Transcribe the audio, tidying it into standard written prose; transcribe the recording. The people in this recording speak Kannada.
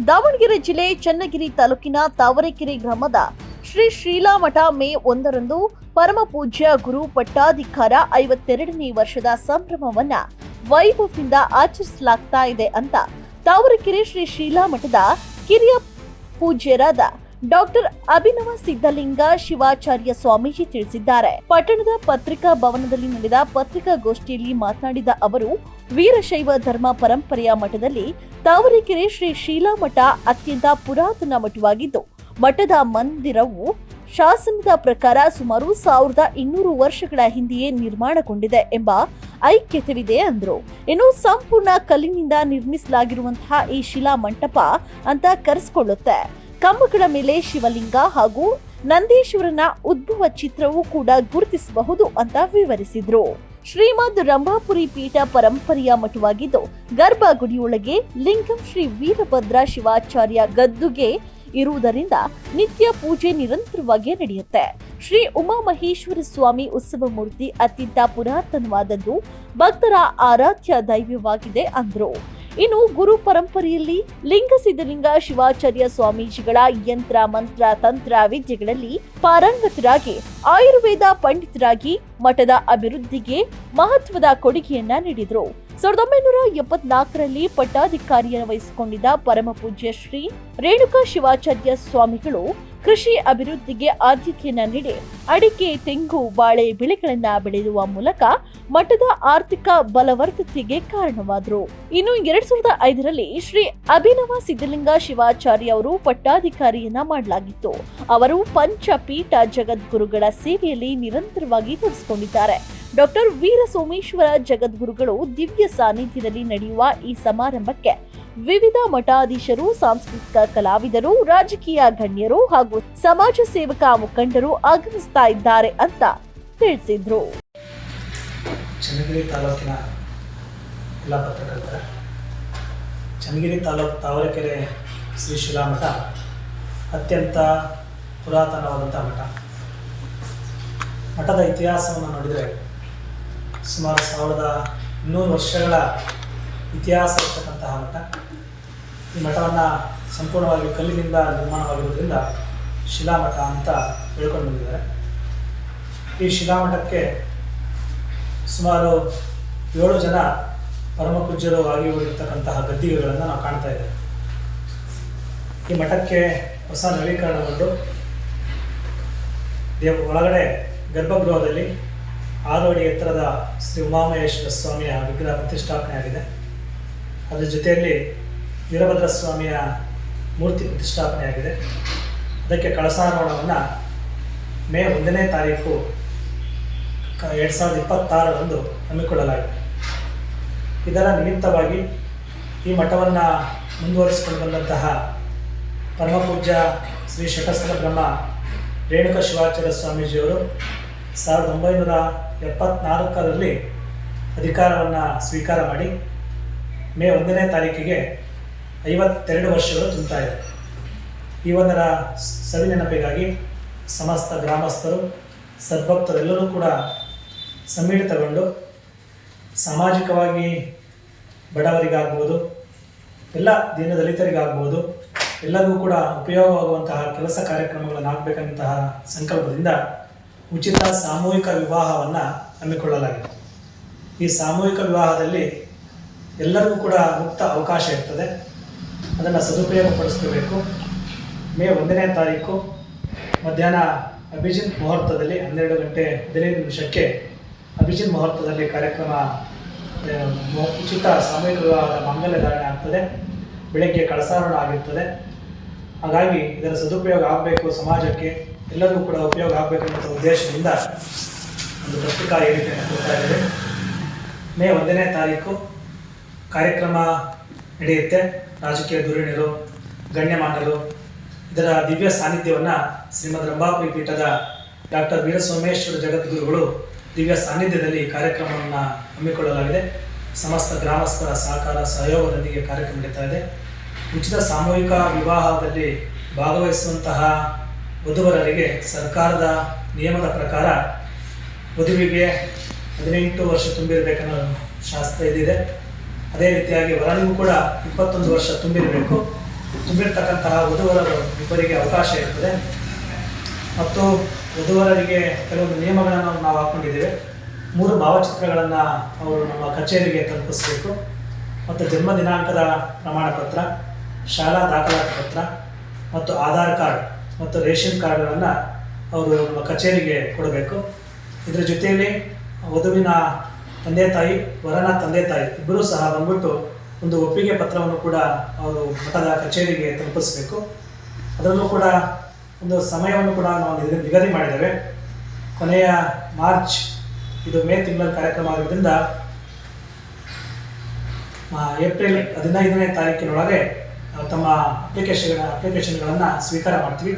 ದಾವಣಗೆರೆ ಜಿಲ್ಲೆ ಚನ್ನಗಿರಿ ತಾಲೂಕಿನ ತಾವರೆಕೆರೆ ಗ್ರಾಮದ ಶ್ರೀ ಶ್ರೀಲಾಮಠ ಮೇ 1ರಂದು ಪರಮ ಪೂಜ್ಯ ಗುರು ಪಟ್ಟಾಧಿಕಾರ 52ನೇ ವರ್ಷದ ಸಂಭ್ರಮವನ್ನ ವೈಭವದಿಂದ ಆಚರಿಸಲಾಗ್ತಾ ಇದೆ ಅಂತ ತಾವರೆಕೆರೆ ಶ್ರೀ ಶ್ರೀಲಾಮಠದ ಕಿರಿಯ ಪೂಜ್ಯರಾದ ಡಾಕ್ಟರ್ ಅಭಿನವ ಸಿದ್ದಲಿಂಗ ಶಿವಾಚಾರ್ಯ ಸ್ವಾಮೀಜಿ ತಿಳಿಸಿದ್ದಾರೆ. ಪಟ್ಟಣದ ಪತ್ರಿಕಾ ಭವನದಲ್ಲಿ ನಡೆದ ಪತ್ರಿಕಾಗೋಷ್ಠಿಯಲ್ಲಿ ಮಾತನಾಡಿದ ಅವರು, ವೀರಶೈವ ಧರ್ಮ ಪರಂಪರೆಯ ಮಠದಲ್ಲಿ ತಾವರೆಕೆರೆ ಶ್ರೀ ಶ್ರೀಲಾಮಠ ಅತ್ಯಂತ ಪುರಾತನ ಮಠವಾಗಿದ್ದು, ಮಠದ ಮಂದಿರವು ಶಾಸನದ ಪ್ರಕಾರ ಸುಮಾರು 1200 ವರ್ಷಗಳ ಹಿಂದೆಯೇ ನಿರ್ಮಾಣಗೊಂಡಿದೆ ಎಂಬ ಐಕ್ಯತೆವಿದೆ ಅಂದರು. ಇನ್ನು ಸಂಪೂರ್ಣ ಕಲ್ಲಿನಿಂದ ನಿರ್ಮಿಸಲಾಗಿರುವಂತಹ ಈ ಶಿಲಾ ಮಂಟಪ ಅಂತ ಕರೆಸಿಕೊಳ್ಳುತ್ತೆ. ಕಂಬಗಳ ಮೇಲೆ ಶಿವಲಿಂಗ ಹಾಗೂ ನಂದೀಶ್ವರನ ಉದ್ಭವ ಚಿತ್ರವೂ ಕೂಡ ಗುರುತಿಸಬಹುದು ಅಂತ ವಿವರಿಸಿದ್ರು. ಶ್ರೀಮದ್ ರಂಭಾಪುರಿ ಪೀಠ ಪರಂಪರೆಯ ಮಠವಾಗಿದ್ದು, ಗರ್ಭಗುಡಿಯೊಳಗೆ ಲಿಂಗಂ ಶ್ರೀ ವೀರಭದ್ರ ಶಿವಾಚಾರ್ಯ ಗದ್ದುಗೆ ಇರುವುದರಿಂದ ನಿತ್ಯ ಪೂಜೆ ನಿರಂತರವಾಗಿ ನಡೆಯುತ್ತೆ. ಶ್ರೀ ಉಮಾಮಹೇಶ್ವರ ಸ್ವಾಮಿ ಉತ್ಸವ ಮೂರ್ತಿ ಅತ್ಯಂತ ಪುರಾತನವಾದದ್ದು, ಭಕ್ತರ ಆರಾಧ್ಯ ದೈವವಾಗಿದೆ ಅಂದ್ರು. ಇನ್ನು ಗುರು ಪರಂಪರೆಯಲ್ಲಿ ಲಿಂಗಸಿದ್ದಲಿಂಗ ಶಿವಾಚಾರ್ಯ ಸ್ವಾಮೀಜಿಗಳ ಯಂತ್ರ ಮಂತ್ರ ತಂತ್ರ ವಿದ್ಯೆಗಳಲ್ಲಿ ಪಾರಂಗತರಾಗಿ ಆಯುರ್ವೇದ ಪಂಡಿತರಾಗಿ ಮಠದ ಅಭಿವೃದ್ಧಿಗೆ ಮಹತ್ವದ ಕೊಡುಗೆಯನ್ನ ನೀಡಿದ್ರು. 1974ರಲ್ಲಿ ಪಟ್ಟಾಧಿಕಾರಿಯನ್ನು ವಹಿಸಿಕೊಂಡಿದ್ದ ಪರಮ ಪೂಜ್ಯ ಶ್ರೀ ರೇಣುಕಾ ಶಿವಾಚಾರ್ಯ ಸ್ವಾಮಿಗಳು ಕೃಷಿ ಅಭಿವೃದ್ಧಿಗೆ ಆದ್ಯತೆಯನ್ನ ನೀಡಿ ಅಡಿಕೆ, ತೆಂಗು, ಬಾಳೆ ಬೆಳೆಗಳನ್ನ ಬೆಳೆಯುವ ಮೂಲಕ ಮಠದ ಆರ್ಥಿಕ ಬಲವರ್ಧತೆಗೆ ಕಾರಣವಾದರು. ಇನ್ನು 2005ರಲ್ಲಿ ಶ್ರೀ ಅಭಿನವ ಸಿದ್ದಲಿಂಗ ಶಿವಾಚಾರ್ಯ ಅವರು ಪಟ್ಟಾಧಿಕಾರಿಯನ್ನ ಮಾಡಲಾಗಿತ್ತು. ಅವರು ಪಂಚಪೀಠ ಜಗದ್ಗುರುಗಳ ಸೇವೆಯಲ್ಲಿ ನಿರಂತರವಾಗಿ ತೊಡಗಿಸಿಕೊಂಡಿದ್ದಾರೆ. ಡಾಕ್ಟರ್ ವೀರ ಸೋಮೇಶ್ವರ ಜಗದ್ಗುರುಗಳು ದಿವ್ಯ ಸಾನ್ನಿಧ್ಯದಲ್ಲಿ ನಡೆಯುವ ಈ ಸಮಾರಂಭಕ್ಕೆ ವಿವಿಧ ಮಠಾಧೀಶರು, ಸಾಂಸ್ಕೃತಿಕ ಕಲಾವಿದರು, ರಾಜಕೀಯ ಗಣ್ಯರು ಹಾಗೂ ಸಮಾಜ ಸೇವಕ ಮುಖಂಡರು ಆಗಮಿಸ್ತಾ ಇದ್ದಾರೆ ಅಂತ ತಿಳಿಸಿದ್ರು. ಚನ್ನಗಿರಿ ತಾಲೂಕಿನ ಎಲ್ಲ ಪತ್ರಕರ್ತರ, ಚನ್ನಗಿರಿ ತಾಲೂಕು ತಾವರೆಕೆರೆ ಶ್ರೀ ಶಿಲಾಮಠ ಅತ್ಯಂತ ಪುರಾತನವಾದಂಥ ಮಠ. ಮಠದ ಇತಿಹಾಸವನ್ನು ನೋಡಿದರೆ ಸುಮಾರು 1200 ವರ್ಷಗಳ ಇತಿಹಾಸ ಇರ್ತಕ್ಕಂತಹ ಮಠ. ಈ ಮಠವನ್ನು ಸಂಪೂರ್ಣವಾಗಿ ಕಲ್ಲಿನಿಂದ ನಿರ್ಮಾಣವಾಗಿರುವುದರಿಂದ ಶಿಲಾಮಠ ಅಂತ ಹೇಳ್ಕೊಂಡು ಬಂದಿದ್ದಾರೆ. ಈ ಶಿಲಾಮಠಕ್ಕೆ ಸುಮಾರು 7 ಜನ ಪರಮ ಪೂಜ್ಯರು ಆಗಿ ಹೋಗಿರ್ತಕ್ಕಂತಹ ಗದ್ದಿಗೆಗಳನ್ನು ನಾವು ಕಾಣ್ತಾ ಇದ್ದೇವೆ. ಈ ಮಠಕ್ಕೆ ಹೊಸ ನವೀಕರಣಗೊಂಡು ಒಳಗಡೆ ಗರ್ಭಗೃಹದಲ್ಲಿ 6 ಅಡಿ ಎತ್ತರದ ಶ್ರೀ ಉಮಾಮಹೇಶ್ವರ ಸ್ವಾಮಿಯ ವಿಗ್ರಹ ಪ್ರತಿಷ್ಠಾಪನೆ ಆಗಿದೆ. ಅದರ ಜೊತೆಯಲ್ಲಿ ವೀರಭದ್ರ ಸ್ವಾಮಿಯ ಮೂರ್ತಿ ಪ್ರತಿಷ್ಠಾಪನೆ ಆಗಿದೆ. ಅದಕ್ಕೆ ಕಳಸಾರೋಹಣವನ್ನು ಮೇ 1ನೇ ತಾರೀಕು 2026ರಂದು ಹಮ್ಮಿಕೊಳ್ಳಲಾಗಿದೆ. ಇದರ ನಿಮಿತ್ತವಾಗಿ ಈ ಮಠವನ್ನು ಮುಂದುವರಿಸಿಕೊಂಡು ಬಂದಂತಹ ಪರಮಪೂಜ್ಯ ಶ್ರೀ ಶಟಸ್ಥಲ ಬ್ರಹ್ಮ ರೇಣುಕಾ ಶಿವಾಚಾರ್ಯ ಸ್ವಾಮೀಜಿಯವರು 1974ರಲ್ಲಿ ಅಧಿಕಾರವನ್ನು ಸ್ವೀಕಾರ ಮಾಡಿ ಮೇ 1ನೇ ತಾರೀಕಿಗೆ 52 ವರ್ಷಗಳು ತುಂಬುತ್ತಾ ಇದೆ. ಈ ಒಂದರ ಸವಿನೆನಪಿಗಾಗಿ ಸಮಸ್ತ ಗ್ರಾಮಸ್ಥರು, ಸದ್ಭಕ್ತರೆಲ್ಲರೂ ಕೂಡ ಸಮ್ಮಿಳಿತಗೊಂಡು ಸಾಮಾಜಿಕವಾಗಿ ಬಡವರಿಗಾಗ್ಬೋದು, ಎಲ್ಲ ದೀನದಲಿತರಿಗಾಗ್ಬೋದು, ಎಲ್ಲರಿಗೂ ಕೂಡ ಉಪಯೋಗವಾಗುವಂತಹ ಕೆಲಸ ಕಾರ್ಯಕ್ರಮಗಳನ್ನು ಆಗಬೇಕಂತಹ ಸಂಕಲ್ಪದಿಂದ ಉಚಿತ ಸಾಮೂಹಿಕ ವಿವಾಹವನ್ನು ಹಮ್ಮಿಕೊಳ್ಳಲಾಗಿದೆ. ಈ ಸಾಮೂಹಿಕ ವಿವಾಹದಲ್ಲಿ ಎಲ್ಲರಿಗೂ ಕೂಡ ಮುಕ್ತ ಅವಕಾಶ ಇರ್ತದೆ. ಅದನ್ನು ಸದುಪಯೋಗಪಡಿಸ್ಕೋಬೇಕು. ಮೇ 1ನೇ ತಾರೀಕು ಮಧ್ಯಾಹ್ನ ಅಭಿಜಿತ್ ಮುಹೂರ್ತದಲ್ಲಿ 12:15 ಅಭಿಜಿತ್ ಮುಹೂರ್ತದಲ್ಲಿ ಕಾರ್ಯಕ್ರಮ, ಉಚಿತ ಸಾಮೂಹಿಕ ವಿವಾಹದ ಮಾಂಗಲ್ಯಧಾರಣೆ ಆಗ್ತದೆ. ಬೆಳಗ್ಗೆ ಕಳಸಾರೋಹಣ ಆಗಿರ್ತದೆ. ಹಾಗಾಗಿ ಇದರ ಸದುಪಯೋಗ ಆಗಬೇಕು, ಸಮಾಜಕ್ಕೆ ಎಲ್ಲರಿಗೂ ಕೂಡ ಉಪಯೋಗ ಆಗಬೇಕನ್ನೋ ಉದ್ದೇಶದಿಂದ ಒಂದು ಪತ್ರಿಕಾ ಹೇಳಿಕೆಯನ್ನು ಕೊಡ್ತಾ ಇದ್ದೇವೆ. ಮೇ 1ನೇ ತಾರೀಕು ಕಾರ್ಯಕ್ರಮ ನಡೆಯುತ್ತೆ. ರಾಜಕೀಯ ಧುರೀಣರು, ಗಣ್ಯಮಾನ್ಯರು, ಇದರ ದಿವ್ಯ ಸಾನ್ನಿಧ್ಯವನ್ನು ಶ್ರೀಮದ್ ರಂಭಾಪುರಿ ಪೀಠದ ಡಾಕ್ಟರ್ ವೀರ ಸೋಮೇಶ್ವರ ಜಗದ್ಗುರುಗಳು ದಿವ್ಯ ಸಾನ್ನಿಧ್ಯದಲ್ಲಿ ಕಾರ್ಯಕ್ರಮವನ್ನು ಹಮ್ಮಿಕೊಳ್ಳಲಾಗಿದೆ. ಸಮಸ್ತ ಗ್ರಾಮಸ್ಥರ ಸಹಕಾರ ಸಹಯೋಗದೊಂದಿಗೆ ಕಾರ್ಯಕ್ರಮ ನಡೀತಾ ಇದೆ. ಉಚಿತ ಸಾಮೂಹಿಕ ವಿವಾಹದಲ್ಲಿ ಭಾಗವಹಿಸುವಂತಹ ವಧುವರರಿಗೆ ಸರ್ಕಾರದ ನಿಯಮದ ಪ್ರಕಾರ ವಧುವಿಗೆ 18 ವರ್ಷ ತುಂಬಿರಬೇಕನ್ನೋ ಶಾಸ್ತ್ರ ಇದಿದೆ. ಅದೇ ರೀತಿಯಾಗಿ ವರನಿಗೂ ಕೂಡ 21 ವರ್ಷ ತುಂಬಿರಬೇಕು. ತುಂಬಿರ್ತಕ್ಕಂತಹ ವಧುವರರು ಇಬ್ಬರಿಗೆ ಅವಕಾಶ ಇರ್ತದೆ. ಮತ್ತು ವಧುವರರಿಗೆ ಕೆಲವೊಂದು ನಿಯಮಗಳನ್ನು ನಾವು ಹಾಕ್ಕೊಂಡಿದ್ದೇವೆ. 3 ಭಾವಚಿತ್ರಗಳನ್ನು ಅವರು ನಮ್ಮ ಕಚೇರಿಗೆ ತಲುಪಿಸಬೇಕು. ಮತ್ತು ಜನ್ಮ ದಿನಾಂಕದ ಪ್ರಮಾಣ ಪತ್ರ, ಶಾಲಾ ದಾಖಲಾತಿ ಪತ್ರ ಮತ್ತು ಆಧಾರ್ ಕಾರ್ಡ್ ಮತ್ತು ರೇಷನ್ ಕಾರ್ಡ್ಗಳನ್ನು ಅವರು ನಮ್ಮ ಕಚೇರಿಗೆ ಕೊಡಬೇಕು. ಇದರ ಜೊತೆಯಲ್ಲಿ ವಧುವಿನ ತಂದೆ ತಾಯಿ, ವರನ ತಂದೆ ತಾಯಿ ಇಬ್ಬರೂ ಸಹ ಬಂದ್ಬಿಟ್ಟು ಒಂದು ಒಪ್ಪಿಗೆ ಪತ್ರವನ್ನು ಕೂಡ ಅವರು ಮಠದ ಕಚೇರಿಗೆ ತಲುಪಿಸಬೇಕು. ಅದರಲ್ಲೂ ಕೂಡ ಒಂದು ಸಮಯವನ್ನು ಕೂಡ ನಾವು ನಿಗದಿ ಮಾಡಿದ್ದೇವೆ. ಕೊನೆಯ ಮಾರ್ಚ್, ಇದು ಮೇ ತಿಂಗಳ ಕಾರ್ಯಕ್ರಮ ಆಗಿದ್ದರಿಂದ ಏಪ್ರಿಲ್ 15ನೇ ತಾರೀಕಿನೊಳಗೆ ತಮ್ಮ ಅಪ್ಲಿಕೇಶನ್ಗಳನ್ನು ಸ್ವೀಕಾರ ಮಾಡ್ತೀವಿ.